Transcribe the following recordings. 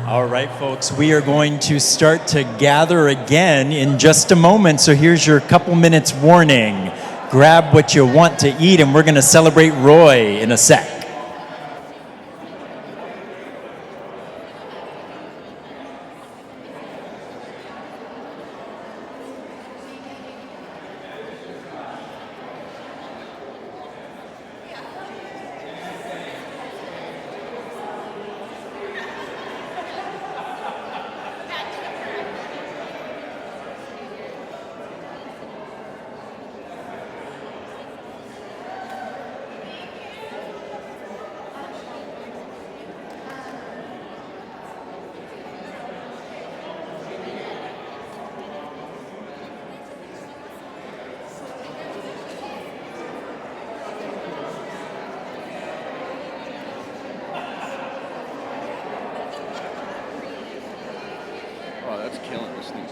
All right, folks, we are going to start to gather again in just a moment. So here's your couple minutes warning. Grab what you want to eat, and we're going to celebrate Roy in a sec. Oh, that's killing this thing.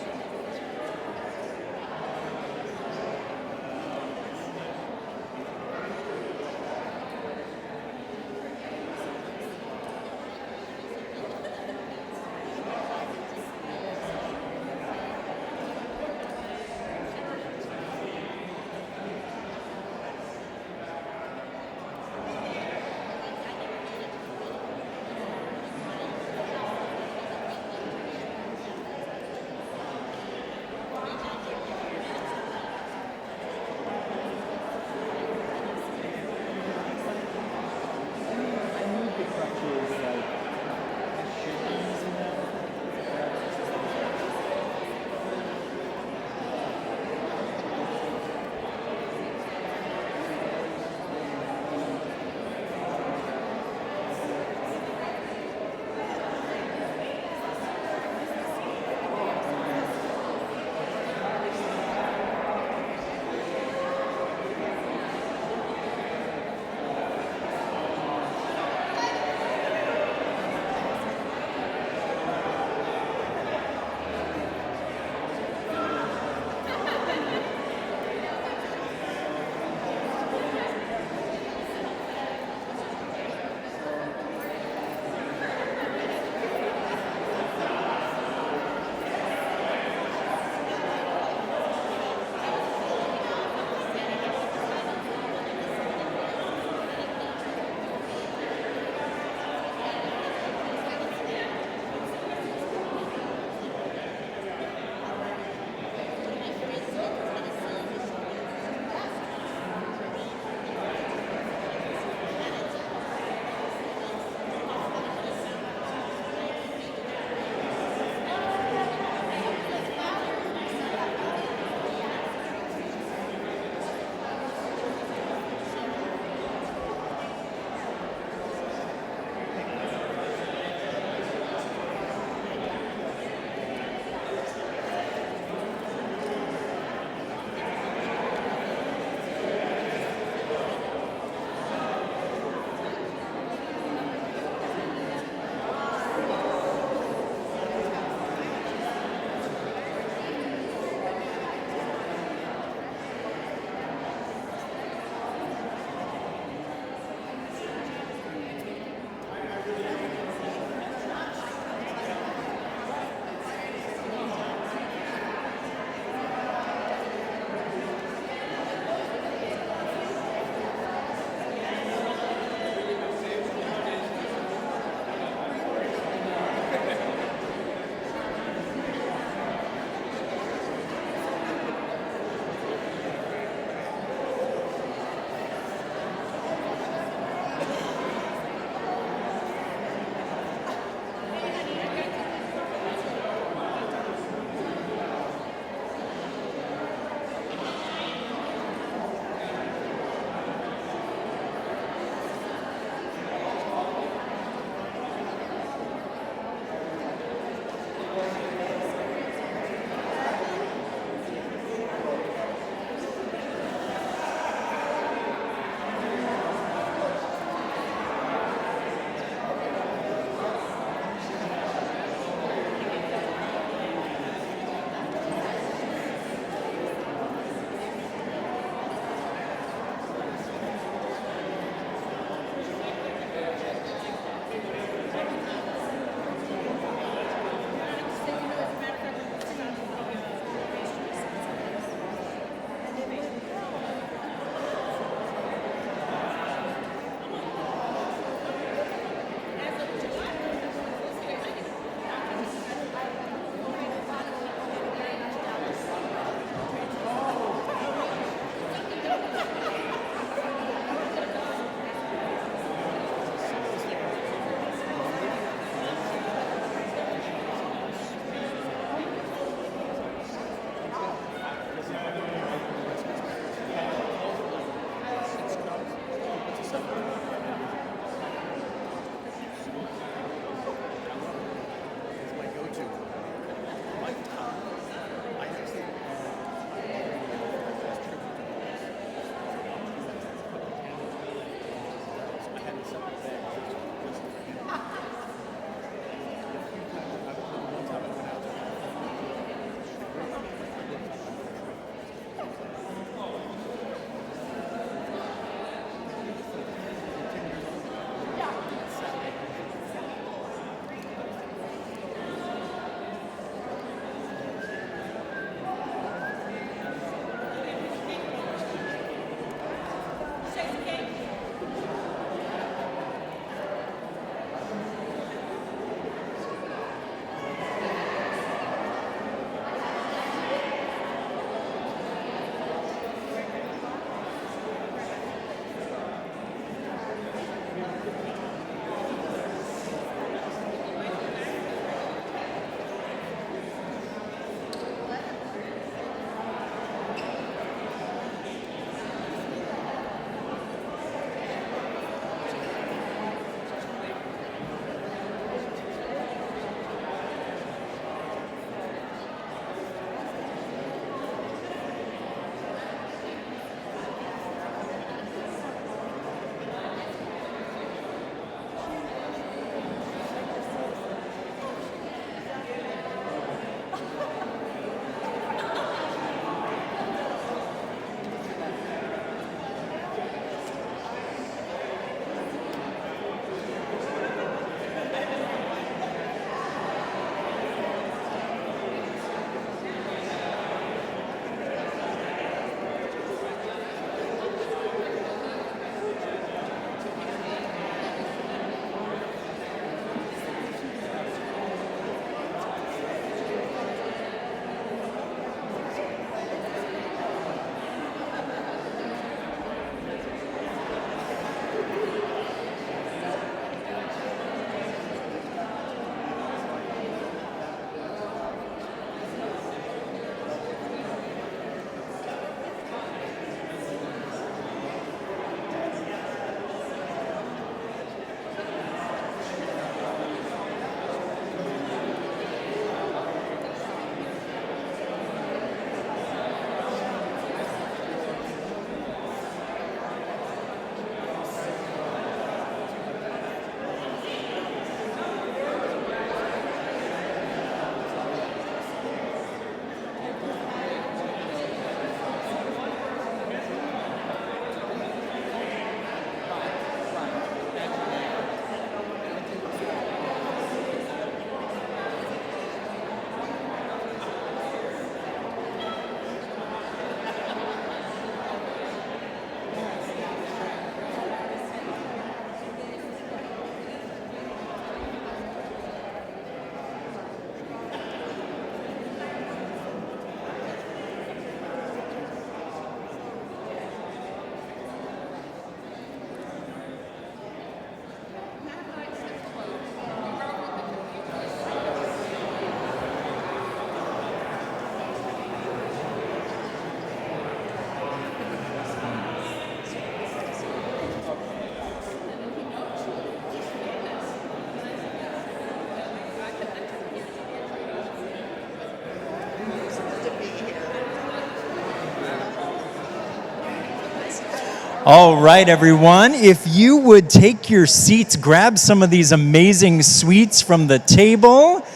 All right, everyone, if you would take your seats, grab some of these amazing sweets from the table,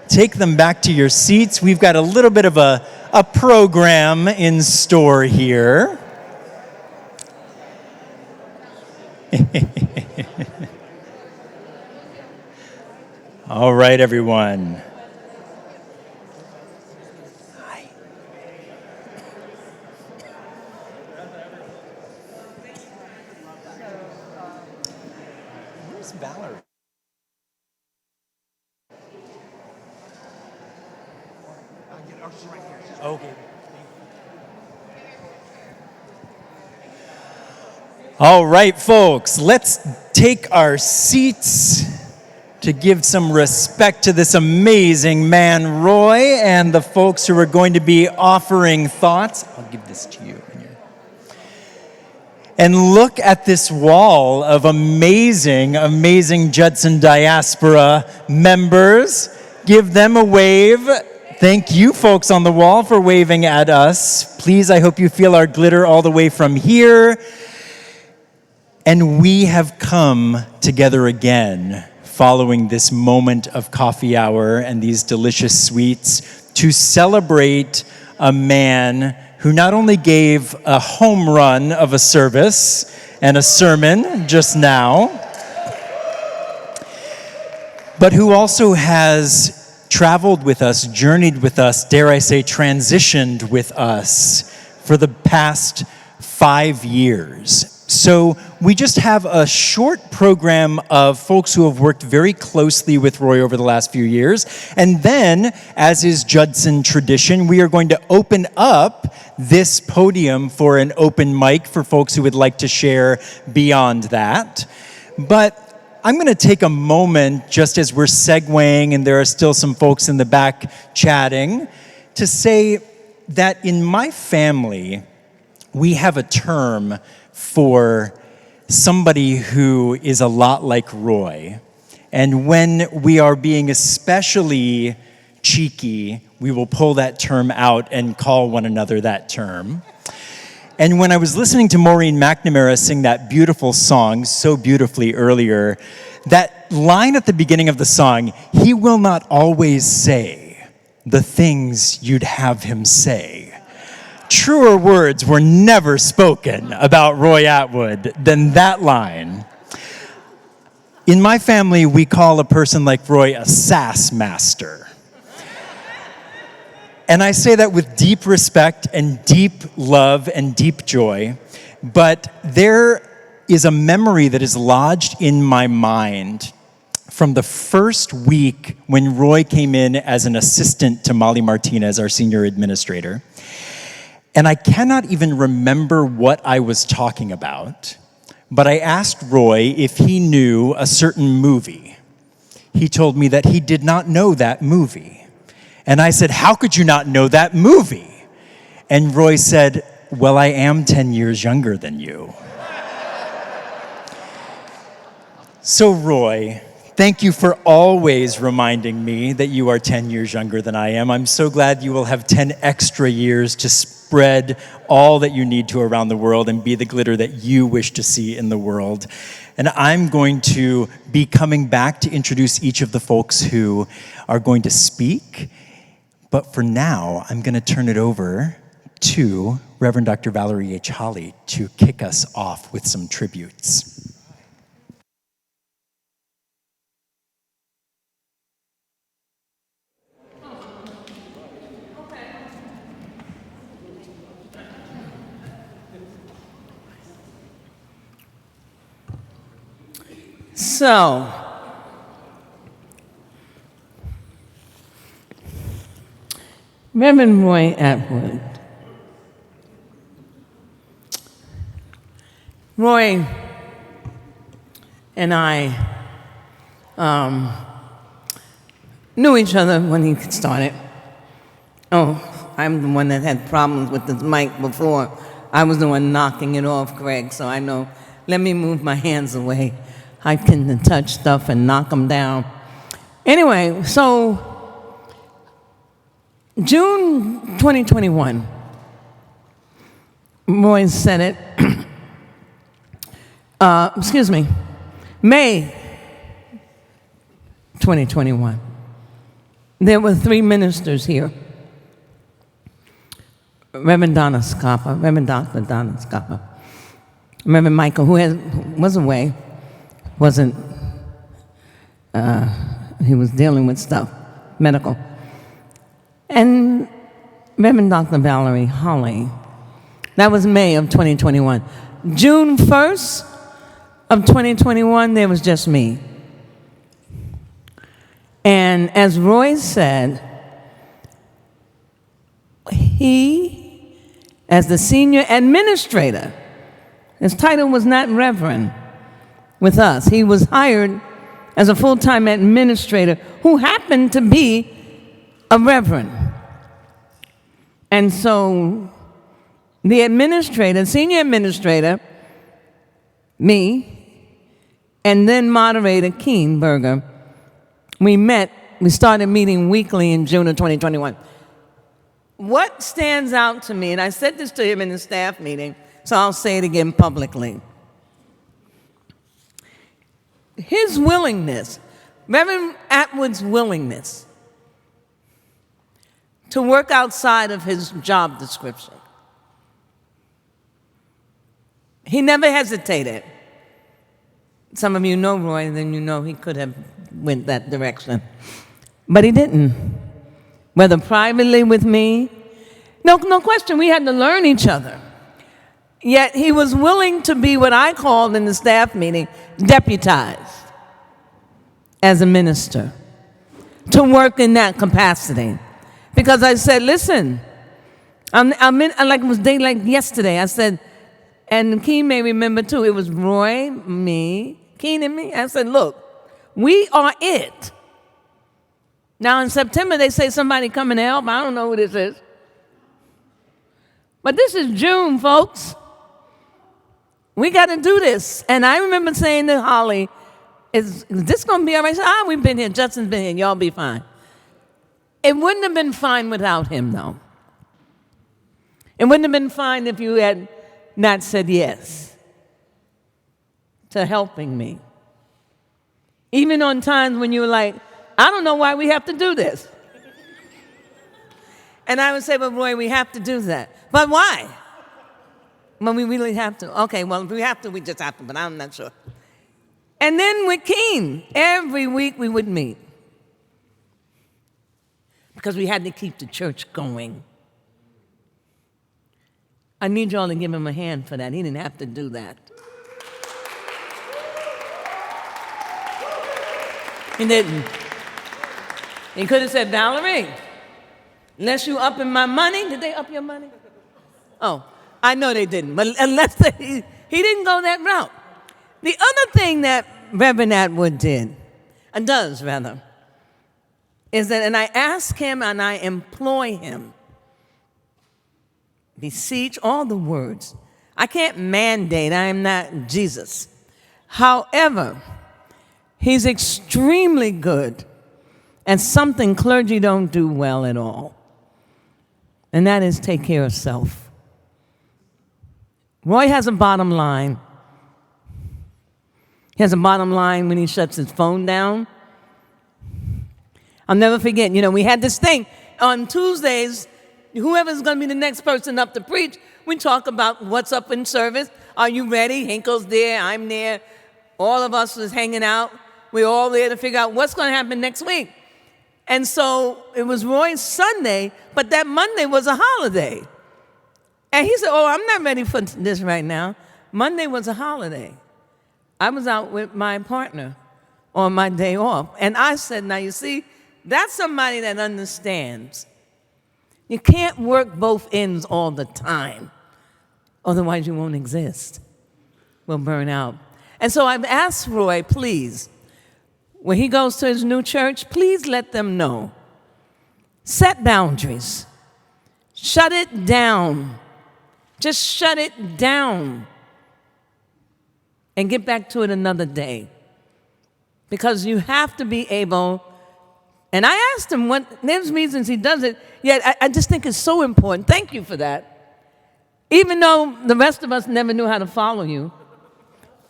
take them back to your seats. We've got a little bit of a program in store here. All right, everyone. Hi. Where's Valerie? Okay. All right, folks, let's take our seats to give some respect to this amazing man, Roy, and the folks who are going to be offering thoughts. I'll give this to you. And look at this wall of amazing, amazing Judson diaspora members. Give them a wave. Thank you, folks on the wall, for waving at us. Please, I hope you feel our glitter all the way from here. And we have come together again following this moment of coffee hour and these delicious sweets to celebrate a man who not only gave a home run of a service and a sermon just now, but who also has traveled with us, journeyed with us, dare I say, transitioned with us for the past 5 years. So we just have a short program of folks who have worked very closely with Roy over the last few years. And then, as is Judson tradition, we are going to open up this podium for an open mic for folks who would like to share beyond that. But I'm going to take a moment, just as we're segueing and there are still some folks in the back chatting, to say that in my family, we have a term for somebody who is a lot like Roy. And when we are being especially cheeky, we will pull that term out and call one another that term. And when I was listening to Maureen McNamara sing that beautiful song so beautifully earlier, that line at the beginning of the song, "He will not always say the things you'd have him say." Truer words were never spoken about Roy Atwood than that line. In my family, we call a person like Roy a sass master. And I say that with deep respect and deep love and deep joy, but there is a memory that is lodged in my mind from the first week when Roy came in as an assistant to Molly Martinez, our senior administrator. And I cannot even remember what I was talking about, but I asked Roy if he knew a certain movie. He told me that he did not know that movie. And I said, "How could you not know that movie?" And Roy said, "Well, I am 10 years younger than you." So Roy, thank you for always reminding me that you are 10 years younger than I am. I'm so glad you will have 10 extra years to spread all that you need to around the world and be the glitter that you wish to see in the world. And I'm going to be coming back to introduce each of the folks who are going to speak. But for now, I'm going to turn it over to Reverend Dr. Valerie H. Holly to kick us off with some tributes. So, Reverend Roy Atwood. Roy and I knew each other when he started. Oh, I'm the one that had problems with this mic before. I was the one knocking it off, Greg, so I know. Let me move my hands away. I can touch stuff and knock them down. Anyway, so June 2021, Roy said it. May 2021. There were 3 ministers here. Reverend Donna Scarpa, Reverend Dr. Donna Scarpa, Reverend Michael, who was away, he was dealing with stuff, medical. And Reverend Dr. Valerie Holly. That was May of 2021. June 1st of 2021, there was just me. And as Roy said, he, as the senior administrator, his title was not reverend with us. He was hired as a full-time administrator who happened to be a reverend. And so the administrator, senior administrator, me, and then moderator Keenberger, we started meeting weekly in June of 2021. What stands out to me, and I said this to him in the staff meeting, so I'll say it again publicly. His willingness, Reverend Atwood's willingness to work outside of his job description. He never hesitated. Some of you know Roy, then you know he could have went that direction. But he didn't. Whether privately with me, no question, we had to learn each other. Yet he was willing to be what I called in the staff meeting, deputized as a minister, to work in that capacity. Because I said, listen, I'm in, like it was daylight yesterday, I said, and Keen may remember too, it was Roy, me, Keen and me. I said, look, we are it. Now in September they say somebody coming to help. I don't know who this is. But this is June, folks. We got to do this. And I remember saying to Holly, is this going to be all right? She said, we've been here. Judson's been here. Y'all be fine. It wouldn't have been fine without him, though. It wouldn't have been fine if you had not said yes to helping me. Even on times when you were like, I don't know why we have to do this. And I would say, well, Roy, we have to do that. But why? Well, we really have to. Okay, well, if we have to, we just have to, but I'm not sure. And then with Keen, every week we would meet. Because we had to keep the church going. I need y'all to give him a hand for that. He didn't have to do that. He didn't. He could have said, Valerie, unless you up in my money. Did they up your money? Oh, I know they didn't. But unless he didn't go that route. The other thing that Reverend Atwood did, and does rather, is that, and I ask him and I employ him, beseech, all the words. I can't mandate, I am not Jesus. However, he's extremely good at something clergy don't do well at all, and that is take care of self. Roy has a bottom line. He has a bottom line when he shuts his phone down. I'll never forget, we had this thing on Tuesdays, whoever's going to be the next person up to preach, we talk about what's up in service. Are you ready? Hinkle's there, I'm there. All of us was hanging out. We're all there to figure out what's going to happen next week. And so it was Roy's Sunday, but that Monday was a holiday. And he said, I'm not ready for this right now. Monday was a holiday. I was out with my partner on my day off. And I said, now you see, that's somebody that understands. You can't work both ends all the time. Otherwise you won't exist. We'll burn out. And so I've asked Roy, please, when he goes to his new church, please let them know. Set boundaries. Shut it down. Just shut it down. And get back to it another day. Because you have to be able, and I asked him there's reasons he does it, yet I just think it's so important. Thank you for that. Even though the rest of us never knew how to follow you.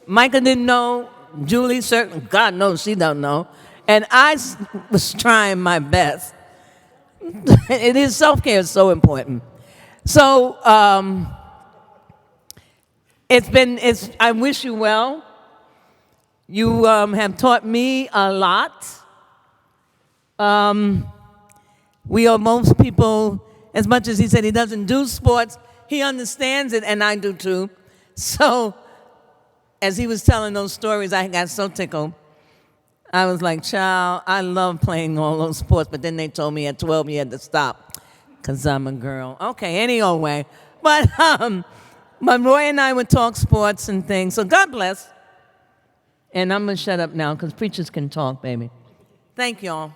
Micah didn't know. Julie, certainly, God knows she don't know. And I was trying my best. It is self-care is so important. So I wish you well. You have taught me a lot. We are most people, as much as he said he doesn't do sports, he understands it, and I do too. So, as he was telling those stories, I got so tickled. I was like, child, I love playing all those sports, but then they told me at 12 you had to stop, because I'm a girl. Okay, any old way. But Roy and I would talk sports and things, so God bless. And I'm going to shut up now, because preachers can talk, baby. Thank y'all.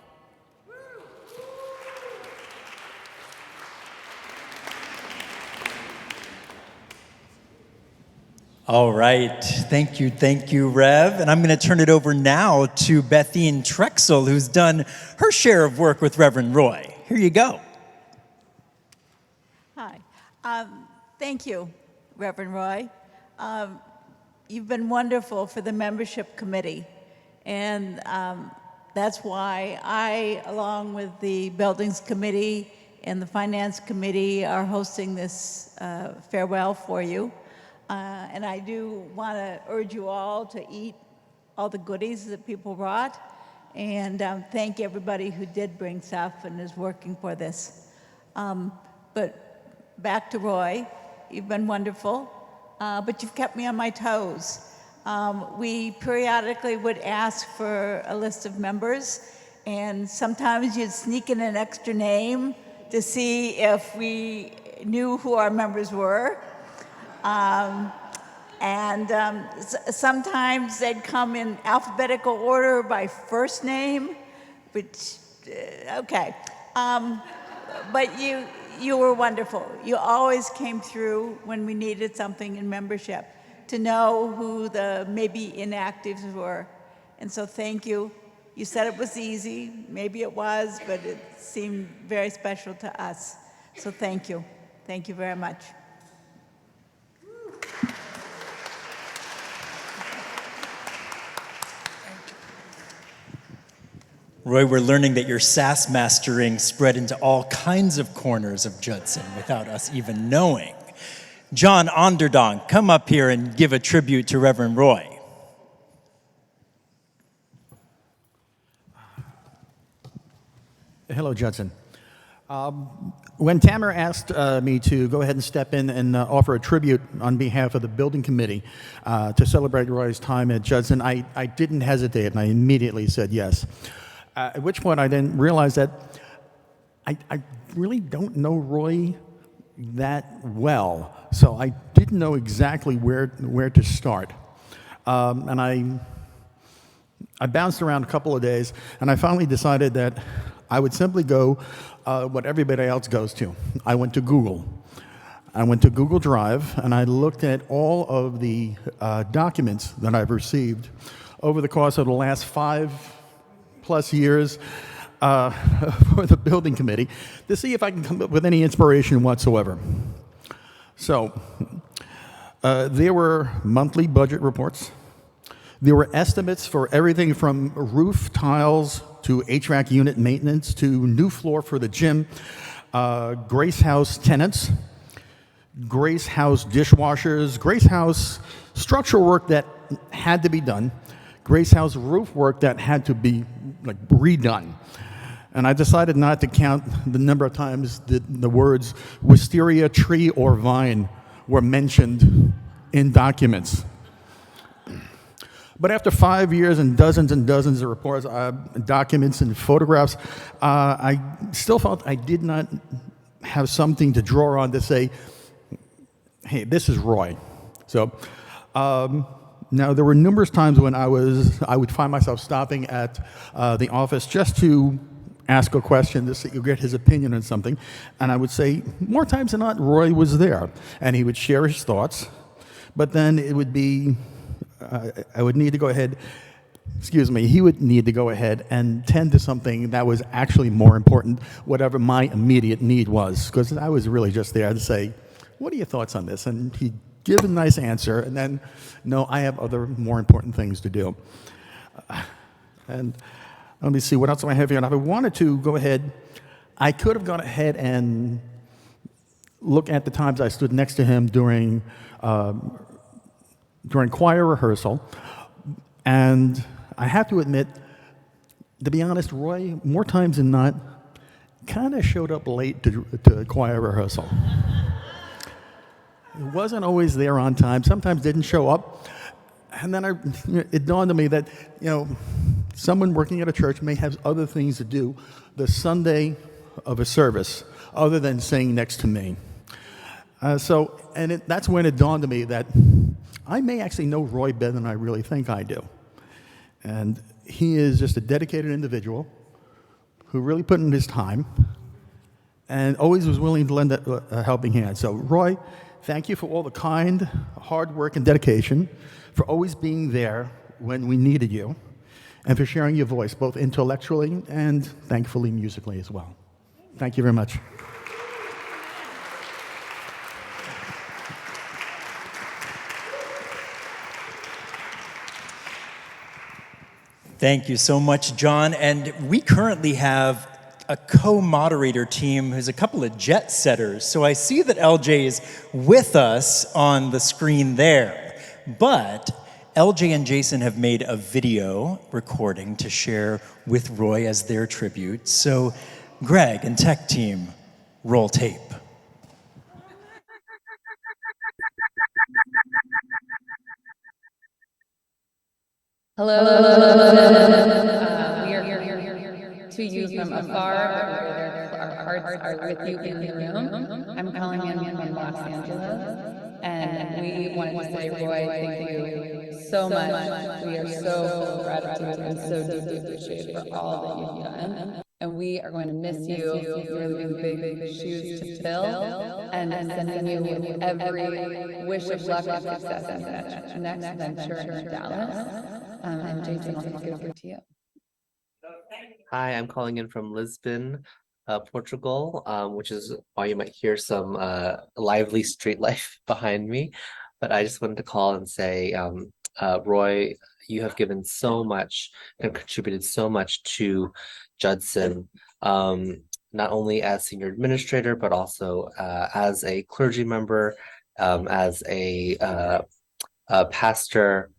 All right. Thank you, Rev. And I'm going to turn it over now to Bethine Trexel, who's done her share of work with Reverend Roy. Here you go. Hi. Thank you, Reverend Roy. You've been wonderful for the membership committee. And that's why I, along with the buildings committee and the finance committee, are hosting this farewell for you. And I do want to urge you all to eat all the goodies that people brought. And thank everybody who did bring stuff and is working for this. But back to Roy, you've been wonderful, but you've kept me on my toes. We periodically would ask for a list of members, and sometimes you'd sneak in an extra name to see if we knew who our members were. Sometimes they'd come in alphabetical order by first name, which, okay. But you were wonderful. You always came through when we needed something in membership to know who the maybe inactives were. And so thank you. You said it was easy. Maybe it was, but it seemed very special to us. So thank you. Thank you very much. Roy, we're learning that your sass mastering spread into all kinds of corners of Judson without us even knowing. John Onderdonk, come up here and give a tribute to Reverend Roy. Hello, Judson. When Tamara asked me to go ahead and step in and offer a tribute on behalf of the building committee to celebrate Roy's time at Judson, I didn't hesitate, and I immediately said yes. At which point I then realized that I really don't know Roy that well, so I didn't know exactly where to start. And I bounced around a couple of days, and I finally decided that I would simply go what everybody else goes to. I went to Google. I went to Google Drive, and I looked at all of the documents that I've received over the course of the last 5+ years for the building committee to see if I can come up with any inspiration whatsoever. So there were monthly budget reports. There were estimates for everything from roof tiles to HVAC unit maintenance to new floor for the gym, Grace House tenants, Grace House dishwashers, Grace House structural work that had to be done, Grace House roof work that had to be redone. And I decided not to count the number of times that the words wisteria, tree, or vine were mentioned in documents. But after 5 years and dozens of reports, documents, and photographs, I still felt I did not have something to draw on to say, hey, this is Roy. So now there were numerous times when I would find myself stopping at the office just to ask a question to get his opinion on something, and I would say, more times than not, Roy was there, and he would share his thoughts, but then it would be he would need to go ahead and tend to something that was actually more important, whatever my immediate need was, because I was really just there to say, what are your thoughts on this? And he'd give a nice answer, and then, no, I have other more important things to do. And let me see, what else do I have here? And if I wanted to go ahead, I could have gone ahead and look at the times I stood next to him during choir rehearsal. And I have to admit, to be honest, Roy, more times than not, kind of showed up late to choir rehearsal. He wasn't always there on time, sometimes didn't show up. And then it dawned on me that, someone working at a church may have other things to do the Sunday of a service other than sitting next to me. That's when it dawned on me that I may actually know Roy better than I really think I do. And he is just a dedicated individual who really put in his time and always was willing to lend a helping hand. So, Roy, thank you for all the kind, hard work, and dedication, for always being there when we needed you, and for sharing your voice, both intellectually and, thankfully, musically as well. Thank you very much. Thank you so much, John. And we currently have a co-moderator team who's a couple of jet setters. So I see that LJ is with us on the screen there. But LJ and Jason have made a video recording to share with Roy as their tribute. So Greg and tech team, roll tape. Hello. We are here to you from afar, but our hearts are with you in the room. I'm calling in from Los Angeles, and we wanted to say, Roy, thank you so much. We are so full of gratitude and so deeply appreciated for all that you've done. And we are going to miss you. You're leaving big shoes to fill, and sending you with every wish of luck and success in that next venture in Dallas. And Jason, I'll take it over to you. Hi, I'm calling in from Lisbon, Portugal, which is why you might hear some lively street life behind me. But I just wanted to call and say, Roy, you have given so much and contributed so much to Judson, not only as senior administrator, but also as a clergy member, as a pastor,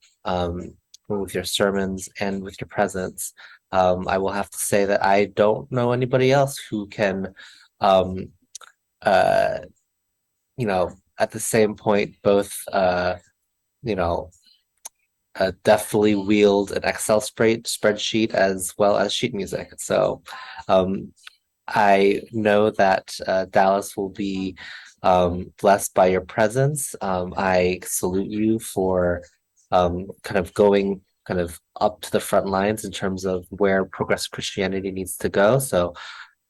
with your sermons and with your presence. I will have to say that I don't know anybody else who can, at the same point, both, deftly wield an Excel spreadsheet as well as sheet music. So I know that Dallas will be blessed by your presence. I salute you for kind of going up to the front lines in terms of where progressive Christianity needs to go. So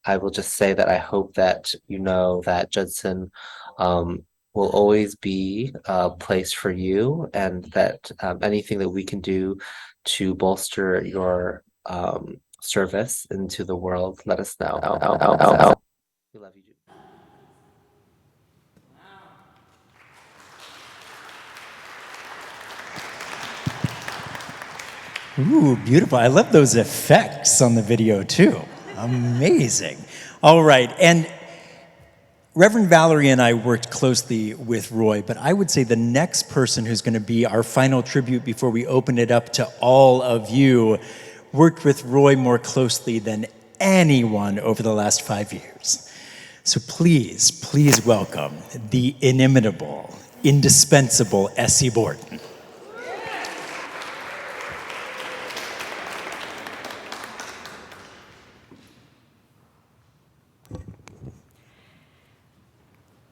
I will just say that I hope that you know that Judson will always be a place for you, and that anything that we can do to bolster your service into the world, let us know. We love you. Ooh, beautiful. I love those effects on the video too. Amazing. All right, and Reverend Valerie and I worked closely with Roy, but I would say the next person who's going to be our final tribute before we open it up to all of you worked with Roy more closely than anyone over the last 5 years. So please welcome the inimitable, indispensable Essie Borton.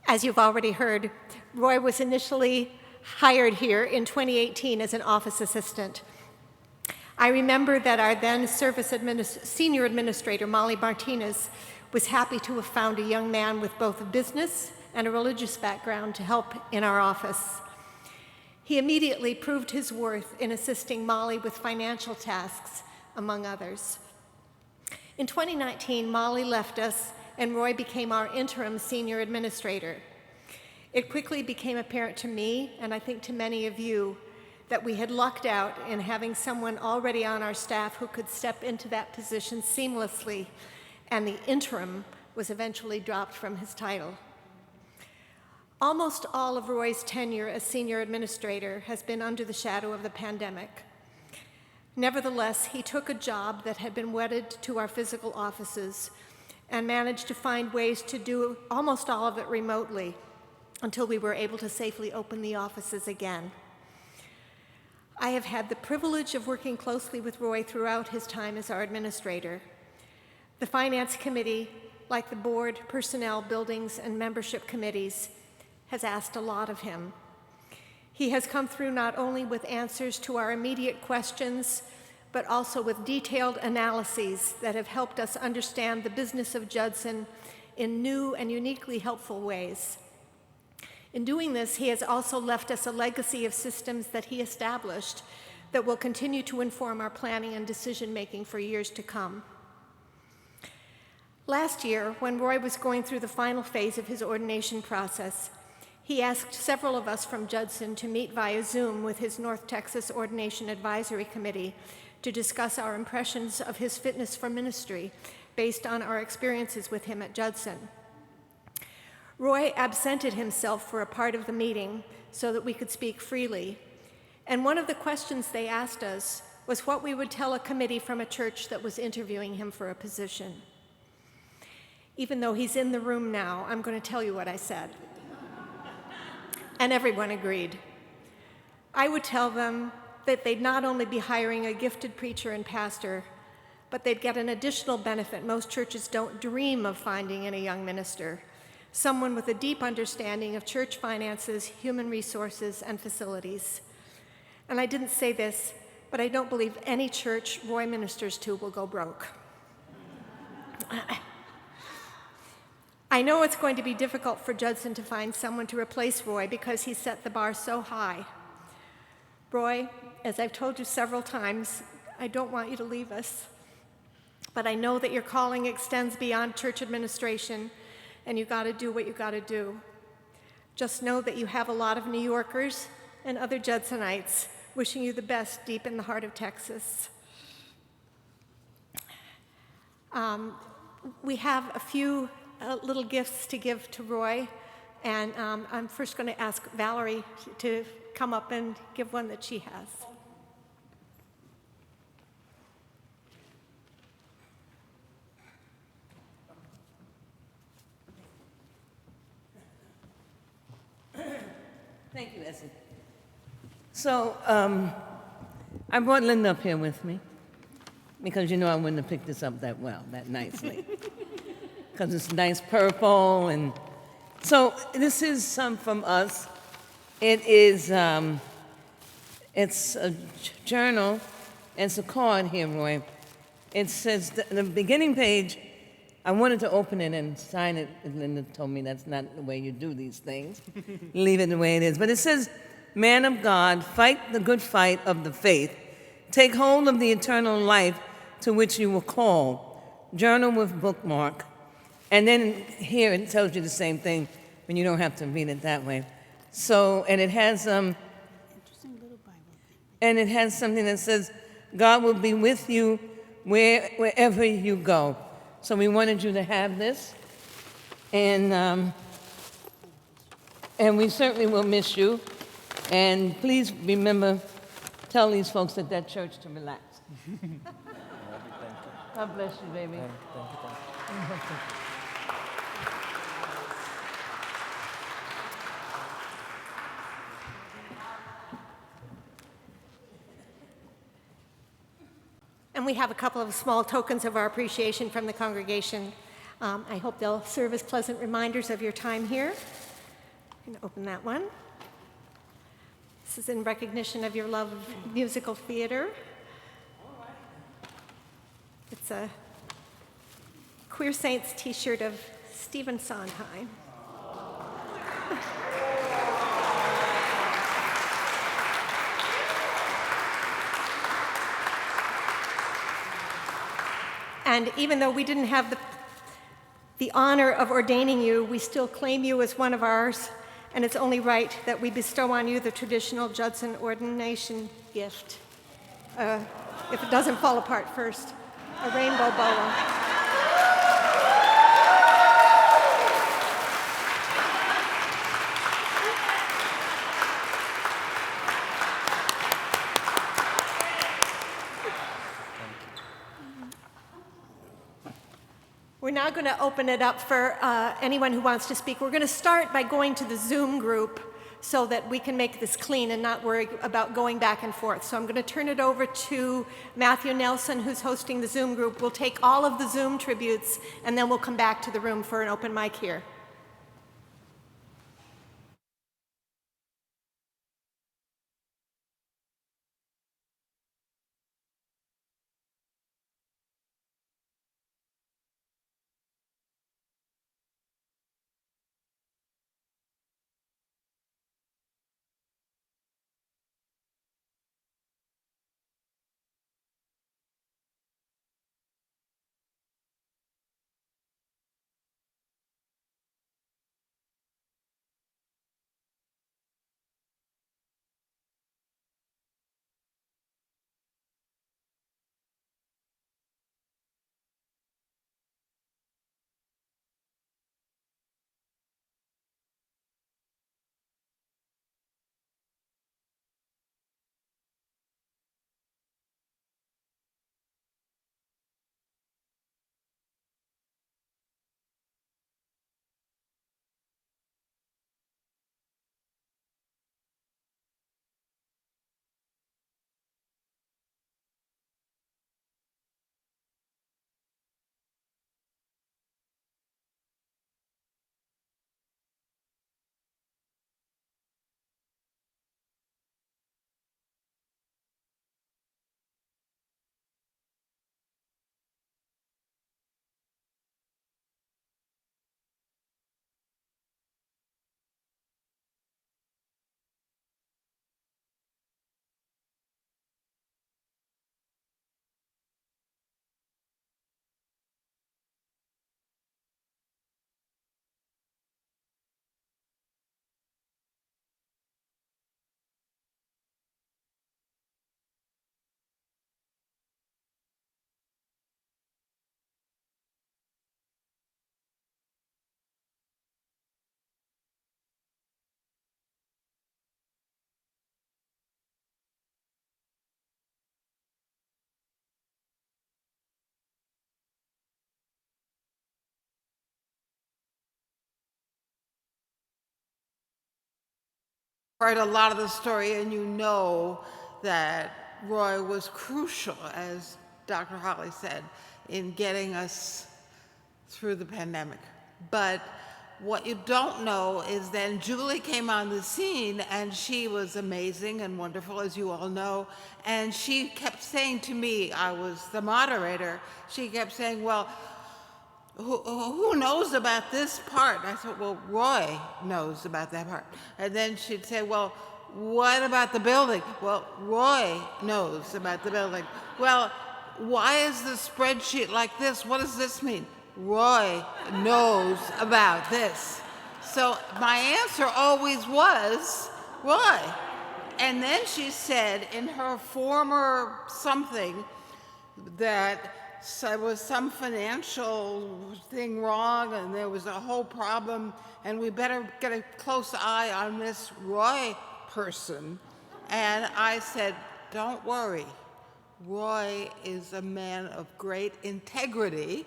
As you've already heard, Roy was initially hired here in 2018 as an office assistant. I remember that our then senior administrator, Molly Martinez, was happy to have found a young man with both a business and a religious background to help in our office. He immediately proved his worth in assisting Molly with financial tasks, among others. In 2019, Molly left us and Roy became our interim senior administrator. It quickly became apparent to me, and I think to many of you, that we had lucked out in having someone already on our staff who could step into that position seamlessly, and the interim was eventually dropped from his title. Almost all of Roy's tenure as senior administrator has been under the shadow of the pandemic. Nevertheless, he took a job that had been wedded to our physical offices and managed to find ways to do almost all of it remotely until we were able to safely open the offices again. I have had the privilege of working closely with Roy throughout his time as our administrator. The Finance Committee, like the board, personnel, buildings, and membership committees, has asked a lot of him. He has come through not only with answers to our immediate questions, but also with detailed analyses that have helped us understand the business of Judson in new and uniquely helpful ways. In doing this, he has also left us a legacy of systems that he established that will continue to inform our planning and decision-making for years to come. Last year, when Roy was going through the final phase of his ordination process, he asked several of us from Judson to meet via Zoom with his North Texas Ordination Advisory Committee to discuss our impressions of his fitness for ministry based on our experiences with him at Judson. Roy absented himself for a part of the meeting so that we could speak freely, and one of the questions they asked us was what we would tell a committee from a church that was interviewing him for a position. Even though he's in the room now, I'm going to tell you what I said. And everyone agreed. I would tell them that they'd not only be hiring a gifted preacher and pastor, but they'd get an additional benefit most churches don't dream of finding in a young minister: someone with a deep understanding of church finances, human resources, and facilities. And I didn't say this, but I don't believe any church Roy ministers to will go broke. I know it's going to be difficult for Judson to find someone to replace Roy because he set the bar so high. Roy, as I've told you several times, I don't want you to leave us, but I know that your calling extends beyond church administration, and you got to do what you got to do. Just know that you have a lot of New Yorkers and other Judsonites wishing you the best deep in the heart of Texas. We have a few little gifts to give to Roy, and I'm first going to ask Valerie to come up and give one that she has. Thank you, Essie. So, I brought Linda up here with me because you know I wouldn't have picked this up that nicely. Because it's nice purple, and so this is some from us. It is, it's a journal, and it's a card here, Roy. It says, the beginning page, I wanted to open it and sign it, and Linda told me that's not the way you do these things. Leave it the way it is. But it says, "Man of God, fight the good fight of the faith. Take hold of the eternal life to which you were called. Journal with bookmark." And then here it tells you the same thing, when you don't have to read it that way. So, and it has something that says, "God will be with you wherever you go." So we wanted you to have this, and we certainly will miss you. And please remember, tell these folks at that church to relax. God bless you, baby. Thank you. And we have a couple of small tokens of our appreciation from the congregation. I hope they'll serve as pleasant reminders of your time here. I'm going to open that one. This is in recognition of your love of musical theater. It's a Queer Saints t-shirt of Stephen Sondheim. And even though we didn't have the honor of ordaining you, we still claim you as one of ours, and it's only right that we bestow on you the traditional Judson ordination gift. If it doesn't fall apart first, a rainbow boa. We're now going to open it up for anyone who wants to speak. We're going to start by going to the Zoom group so that we can make this clean and not worry about going back and forth. So I'm going to turn it over to Matthew Nelson, who's hosting the Zoom group. We'll take all of the Zoom tributes, and then we'll come back to the room for an open mic here. Heard a lot of the story, and you know that Roy was crucial, as Dr. Holly said, in getting us through the pandemic. But what you don't know is then Julie came on the scene, and she was amazing and wonderful, as you all know, and she kept saying to me, I was the moderator, she kept saying, well, who knows about this part? I said, well, Roy knows about that part. And then she'd say, well, what about the building? Well, Roy knows about the building. Well, why is the spreadsheet like this? What does this mean? Roy knows about this. So my answer always was Roy. And then she said in her former something that there was some financial thing wrong and there was a whole problem and we better get a close eye on this Roy person. And I said, don't worry. Roy is a man of great integrity.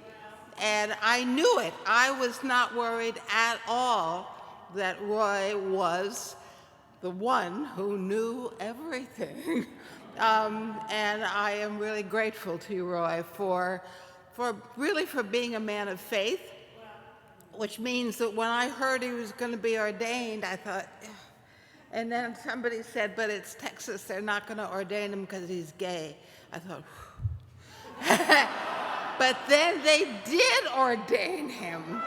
And I knew it. I was not worried at all that Roy was the one who knew everything. And I am really grateful to you, Roy, for being a man of faith, which means that when I heard he was going to be ordained, I thought, ugh. And then somebody said, but it's Texas, they're not going to ordain him because he's gay. I thought, but then they did ordain him.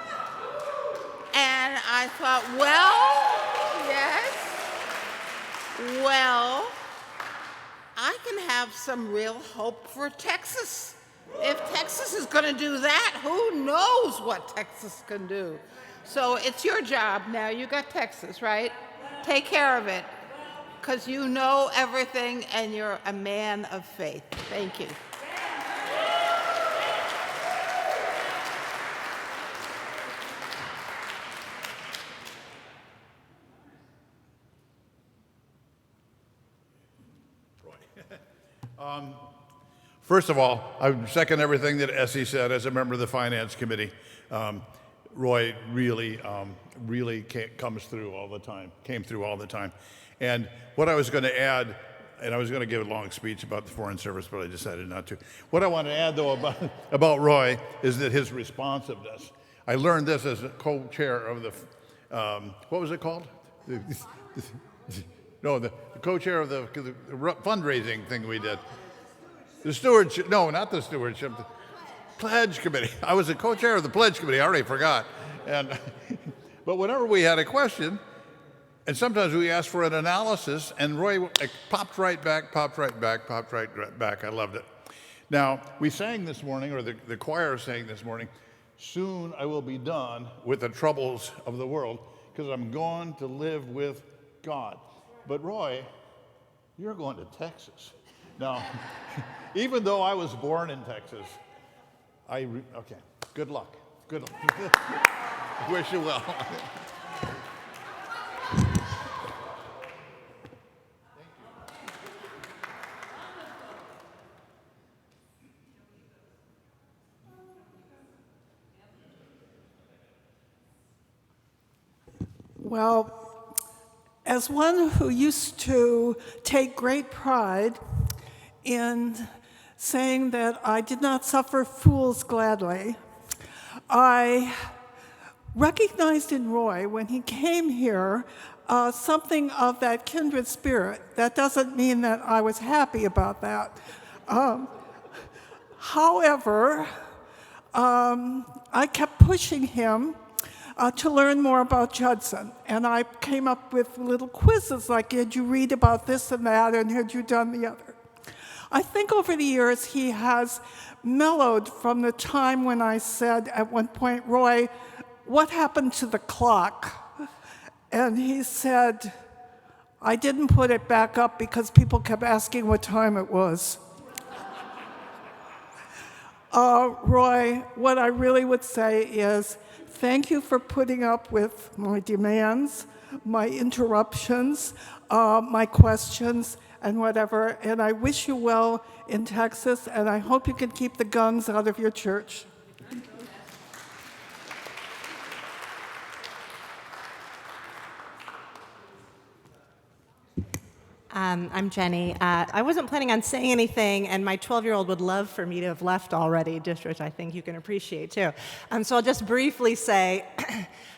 And I thought, well, I can have some real hope for Texas. If Texas is going to do that, who knows knows what Texas can do. So it's your job now. You got Texas, right? Take care of it, because you know everything and you're a man of faith. Thank you. First of all, I second everything that Essie said as a member of the Finance Committee. Roy really comes through all the time, came through all the time. And what I was going to add, and I was going to give a long speech about the Foreign Service, but I decided not to. What I want to add, though, about Roy is that his responsiveness. I learned this as a co-chair of the, what was it called? No, the co-chair of the fundraising thing we did. The stewardship, no, not the stewardship, the pledge committee. I was a co-chair of the pledge committee, I already forgot. But whenever we had a question, and sometimes we asked for an analysis, and Roy popped right back. I loved it. Now, we sang this morning, or the choir sang this morning, soon I will be done with the troubles of the world, because I'm going to live with God. But Roy, you're going to Texas. Now, even though I was born in Texas, okay, good luck. Good luck. Wish you well. Well, as one who used to take great pride in saying that I did not suffer fools gladly, I recognized in Roy, when he came here, something of that kindred spirit. That doesn't mean that I was happy about that. However, I kept pushing him to learn more about Judson. And I came up with little quizzes like, had you read about this and that, and had you done the other? I think over the years he has mellowed from the time when I said at one point, Roy, what happened to the clock? And he said, I didn't put it back up because people kept asking what time it was. Roy, what I really would say is, thank you for putting up with my demands, my interruptions, my questions, and whatever. And I wish you well in Texas, and I hope you can keep the guns out of your church. I'm Jenny. I wasn't planning on saying anything, and my 12-year-old would love for me to have left already, just which I think you can appreciate too. So I'll just briefly say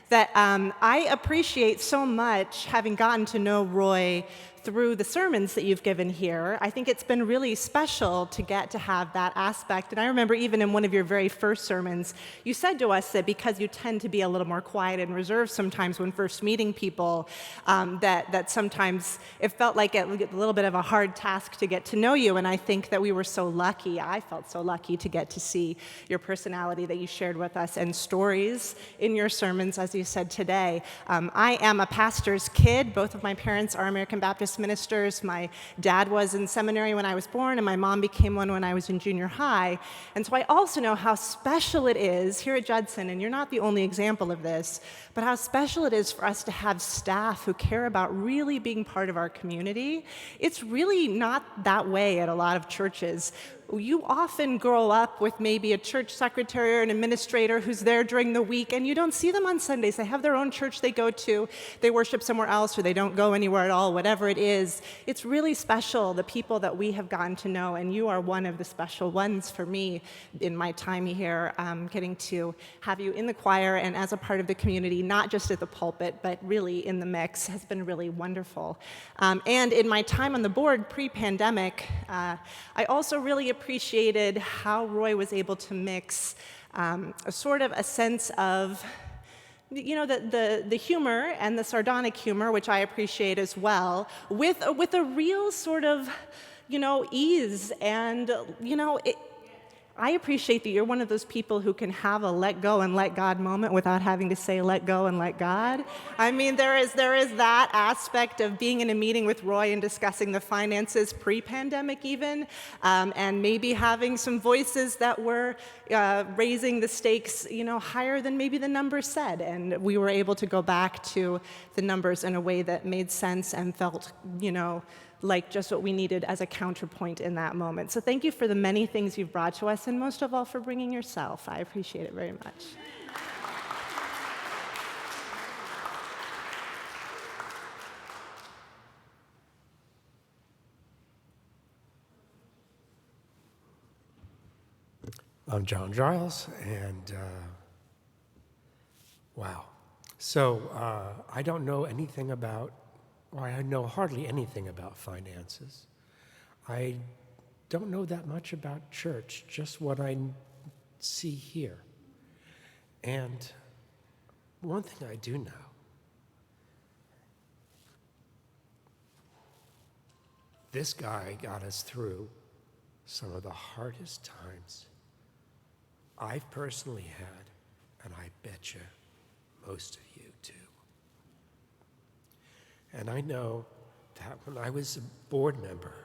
that I appreciate so much having gotten to know Roy through the sermons that you've given here. I think it's been really special to get to have that aspect. And I remember even in one of your very first sermons, you said to us that because you tend to be a little more quiet and reserved sometimes when first meeting people, that sometimes it felt like a little bit of a hard task to get to know you. And I think that we were so lucky, I felt so lucky to get to see your personality that you shared with us and stories in your sermons, as you said today. I am a pastor's kid. Both of my parents are American Baptist ministers. My dad was in seminary when I was born, and my mom became one when I was in junior high. And so I also know how special it is here at Judson, and you're not the only example of this, but how special it is for us to have staff who care about really being part of our community. It's really not that way at a lot of churches. You often grow up with maybe a church secretary or an administrator who's there during the week, and you don't see them on Sundays. They have their own church they go to, they worship somewhere else, or they don't go anywhere at all, whatever it is. It's really special, the people that we have gotten to know, and you are one of the special ones for me in my time here, getting to have you in the choir and as a part of the community, not just at the pulpit, but really in the mix, has been really wonderful. And in my time on the board pre-pandemic, I also really appreciated how Roy was able to mix a sort of a sense of, you know, the humor and the sardonic humor, which I appreciate as well, with a real sort of, you know, ease and, you know, I appreciate that you're one of those people who can have a let go and let God moment without having to say let go and let God. I mean, there is that aspect of being in a meeting with Roy and discussing the finances pre-pandemic even, and maybe having some voices that were raising the stakes, higher than maybe the numbers said. And we were able to go back to the numbers in a way that made sense and felt, like just what we needed as a counterpoint in that moment. So thank you for the many things you've brought to us, and most of all for bringing yourself. I appreciate it very much. I'm John Giles, and wow. So I don't know anything about, or I know hardly anything about finances. I don't know that much about church, just what I see here. And one thing I do know, this guy got us through some of the hardest times I've personally had, and I bet you most of you too. And I know that when I was a board member,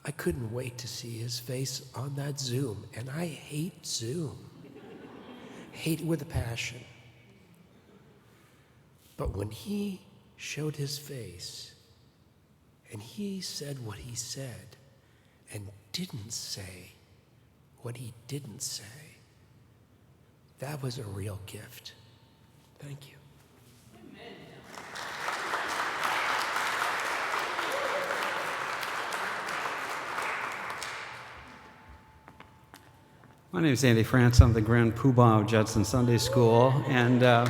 I couldn't wait to see his face on that Zoom. And I hate Zoom. Hate it with a passion. But when he showed his face, and he said what he said, and didn't say what he didn't say, that was a real gift. Thank you. My name is Andy France. I'm the Grand Poobah of Judson Sunday School, and I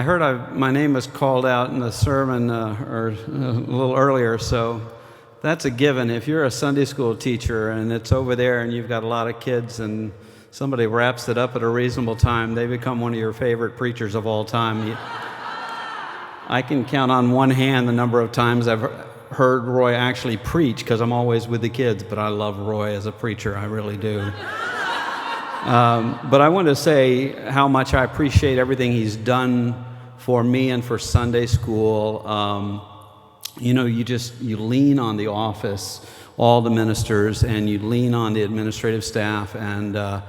heard my name was called out in the sermon or a little earlier, so that's a given. If you're a Sunday school teacher and it's over there and you've got a lot of kids and somebody wraps it up at a reasonable time, they become one of your favorite preachers of all time. I can count on one hand the number of times I've heard Roy actually preach, because I'm always with the kids, but I love Roy as a preacher, I really do. But I want to say how much I appreciate everything he's done for me and for Sunday school. You lean on the office, all the ministers, and you lean on the administrative staff. And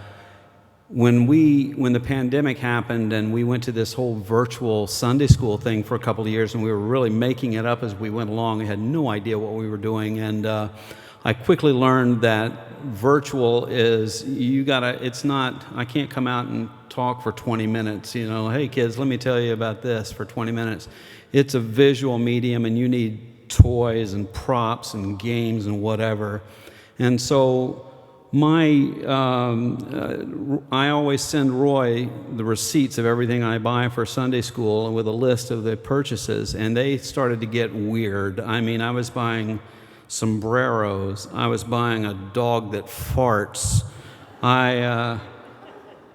when the pandemic happened and we went to this whole virtual Sunday school thing for a couple of years, and we were really making it up as we went along, we had no idea what we were doing. And I quickly learned that virtual is, I can't come out and talk for 20 minutes, hey kids, let me tell you about this for 20 minutes. It's a visual medium, and you need toys and props and games and whatever. And so I always send Roy the receipts of everything I buy for Sunday school with a list of the purchases, and they started to get weird. I mean, I was buying sombreros. I was buying a dog that farts.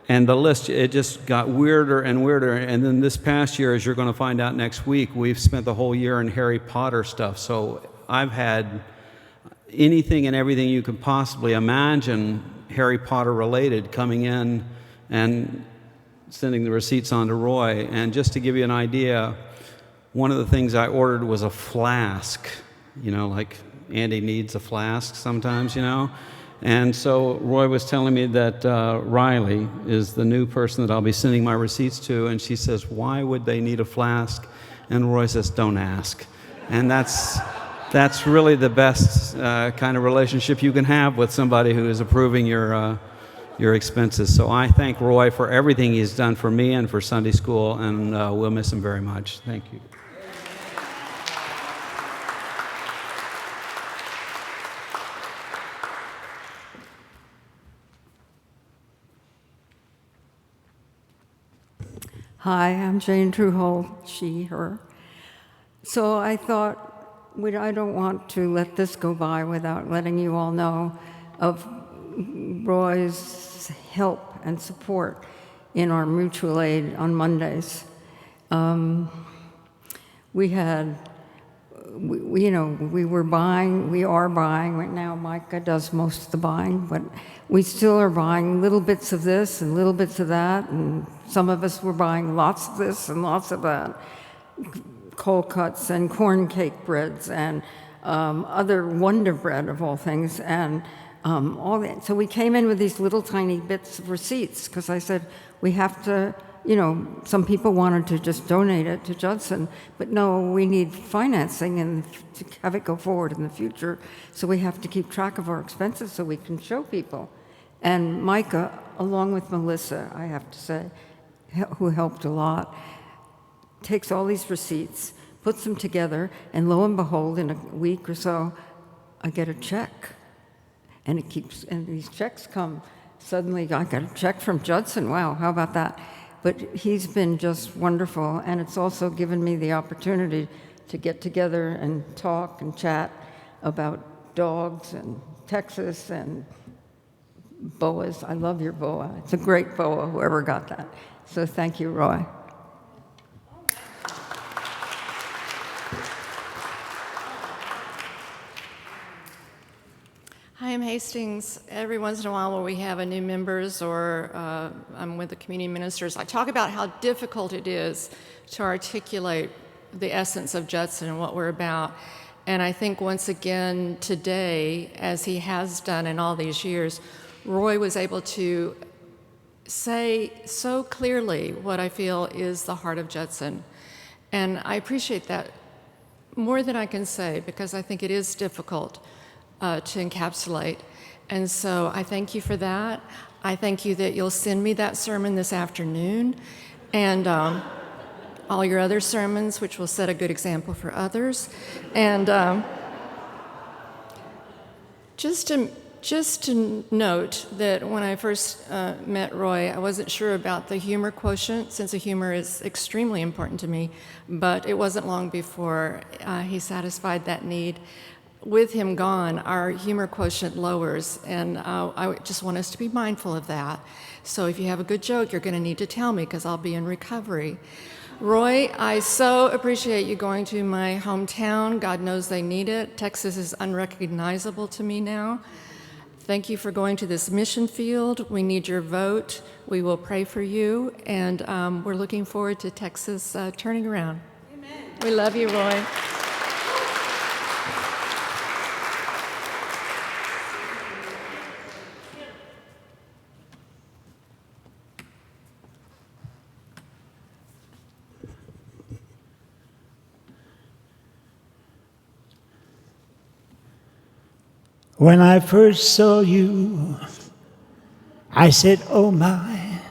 And the list, it just got weirder and weirder. And then this past year, as you're going to find out next week, we've spent the whole year in Harry Potter stuff. So I've had anything and everything you could possibly imagine Harry Potter related coming in and sending the receipts on to Roy. And just to give you an idea, one of the things I ordered was a flask, like Andy needs a flask sometimes, And so Roy was telling me that Riley is the new person that I'll be sending my receipts to, and she says, why would they need a flask? And Roy says, don't ask. And that's really the best kind of relationship you can have with somebody who is approving your expenses. So I thank Roy for everything he's done for me and for Sunday school, and we'll miss him very much. Thank you. Hi, I'm Jane Truehold, she, her. So I thought, I don't want to let this go by without letting you all know of Roy's help and support in our mutual aid on Mondays. We had we were buying, we are buying right now. Micah does most of the buying, but we still are buying little bits of this and little bits of that, and some of us were buying lots of this and lots of that. Cold cuts and corn cake breads and other Wonder Bread of all things, and all that. So we came in with these little tiny bits of receipts because I said we have to. Some people wanted to just donate it to Judson, but no, we need financing and to have it go forward in the future. So we have to keep track of our expenses so we can show people. And Micah, along with Melissa, I have to say, who helped a lot, takes all these receipts, puts them together, and lo and behold, in a week or so, I get a check. And these checks come. Suddenly, I got a check from Judson. Wow, how about that? But he's been just wonderful, and it's also given me the opportunity to get together and talk and chat about dogs and Texas and boas. I love your boa. It's a great boa, whoever got that. So thank you, Roy. Hi, I'm Hastings. Every once in a while when we have a new members or I'm with the community ministers, I talk about how difficult it is to articulate the essence of Judson and what we're about. And I think once again today, as he has done in all these years, Roy was able to say so clearly what I feel is the heart of Judson. And I appreciate that more than I can say because I think it is difficult to encapsulate. And so I thank you for that. I thank you that you'll send me that sermon this afternoon and all your other sermons, which will set a good example for others. And just to note that when I first met Roy, I wasn't sure about the humor quotient. Sense of humor is extremely important to me, but it wasn't long before he satisfied that need. With him gone, our humor quotient lowers, and I just want us to be mindful of that. So if you have a good joke, you're going to need to tell me because I'll be in recovery. Roy, I so appreciate you going to my hometown. God knows they need it. Texas is unrecognizable to me now. Thank you for going to this mission field. We need your vote. We will pray for you, and we're looking forward to Texas turning around. Amen. We love you, Roy. When I first saw you, I said, oh my,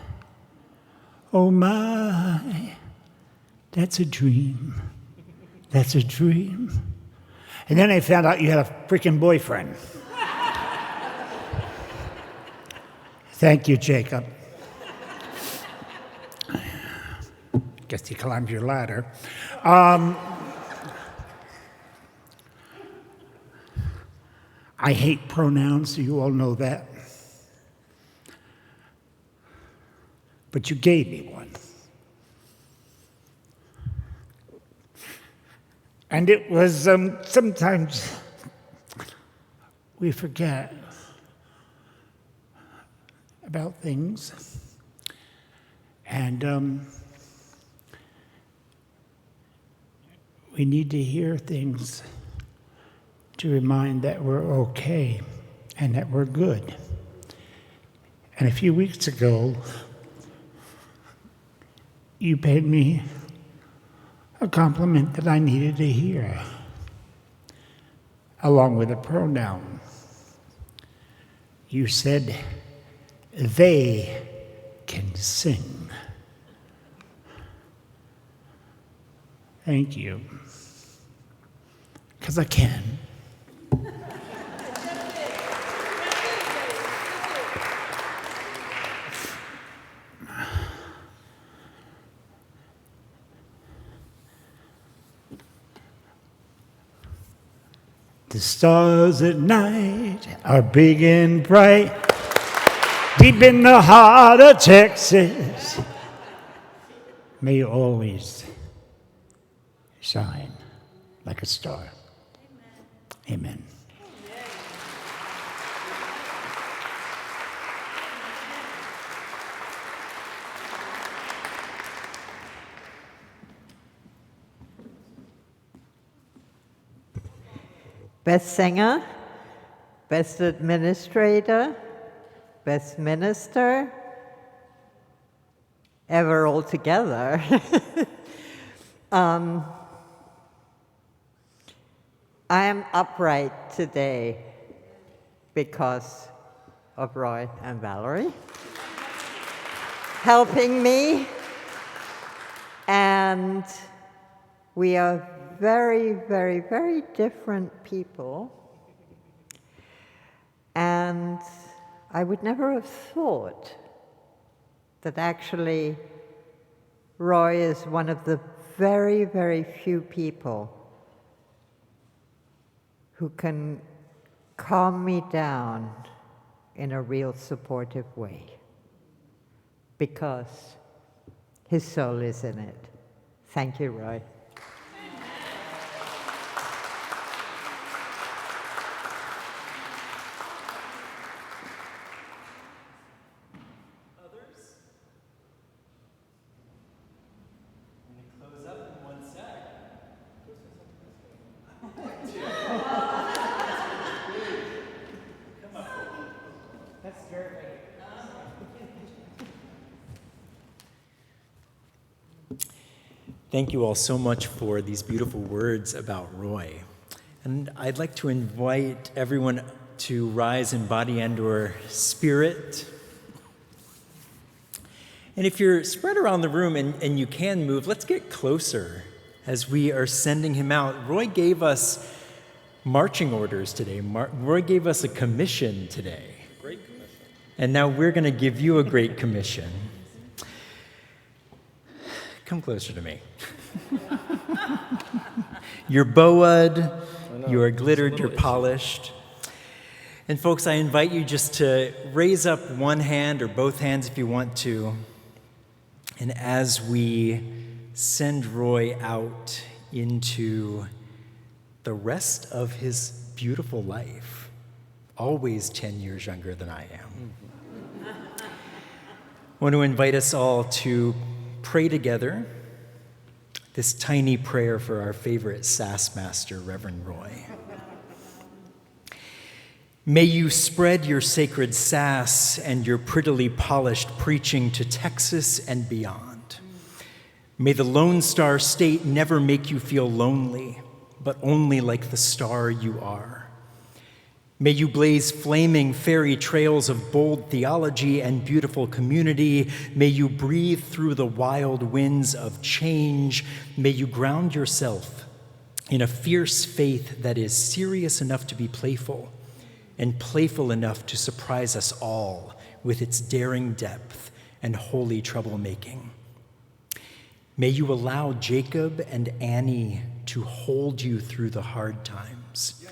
that's a dream. That's a dream. And then I found out you had a freaking boyfriend. Thank you, Jacob. Guess he climbed your ladder. I hate pronouns, you all know that. But you gave me one. And it was, sometimes we forget about things. And we need to hear things to remind that we're okay and that we're good. And a few weeks ago, you paid me a compliment that I needed to hear, along with a pronoun. You said, they can sing. Thank you. Because I can. The stars at night are big and bright, deep in the heart of Texas. May you always shine like a star. Amen. Best singer, best administrator, best minister, ever altogether. I am upright today because of Roy and Valerie helping me, and we are very, very, very different people, and I would never have thought that actually Roy is one of the very, very few people who can calm me down in a real supportive way, because his soul is in it. Thank you, Roy. Thank you all so much for these beautiful words about Roy. And I'd like to invite everyone to rise in body and/or spirit. And if you're spread around the room and you can move, let's get closer as we are sending him out. Roy gave us marching orders today. Roy gave us a commission today. Great commission. And now we're going to give you a great commission. Come closer to me. You're boa'd, you are glittered, you're polished. And folks, I invite you just to raise up one hand or both hands if you want to. And as we send Roy out into the rest of his beautiful life, always 10 years younger than I am, I want to invite us all to pray together this tiny prayer for our favorite sass master, Reverend Roy. May you spread your sacred sass and your prettily polished preaching to Texas and beyond. May the Lone Star State never make you feel lonely, but only like the star you are. May you blaze flaming fairy trails of bold theology and beautiful community. May you breathe through the wild winds of change. May you ground yourself in a fierce faith that is serious enough to be playful and playful enough to surprise us all with its daring depth and holy troublemaking. May you allow Jacob and Annie to hold you through the hard times,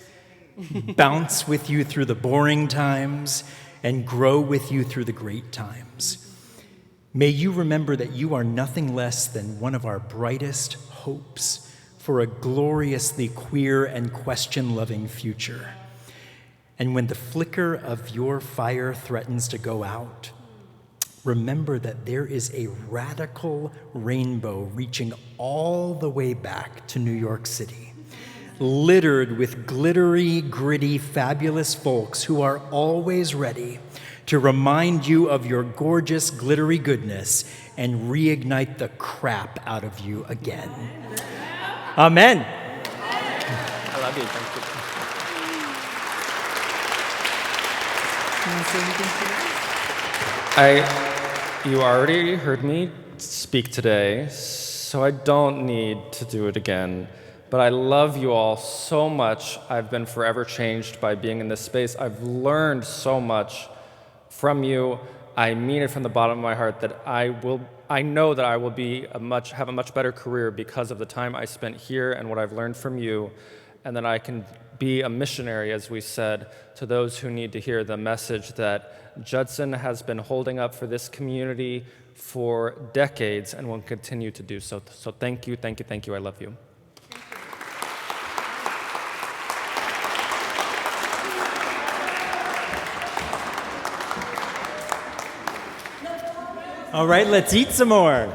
bounce with you through the boring times, and grow with you through the great times. May you remember that you are nothing less than one of our brightest hopes for a gloriously queer and question-loving future. And when the flicker of your fire threatens to go out, remember that there is a radical rainbow reaching all the way back to New York City, littered with glittery, gritty, fabulous folks who are always ready to remind you of your gorgeous, glittery goodness and reignite the crap out of you again. Amen. I love you. Thank you. You already heard me speak today, so I don't need to do it again. But I love you all so much. I've been forever changed by being in this space. I've learned so much from you. I mean it from the bottom of my heart that I know that I will have a much better career because of the time I spent here and what I've learned from you, and that I can be a missionary, as we said, to those who need to hear the message that Judson has been holding up for this community for decades and will continue to do so. So thank you, thank you, thank you. I love you. All right, let's eat some more.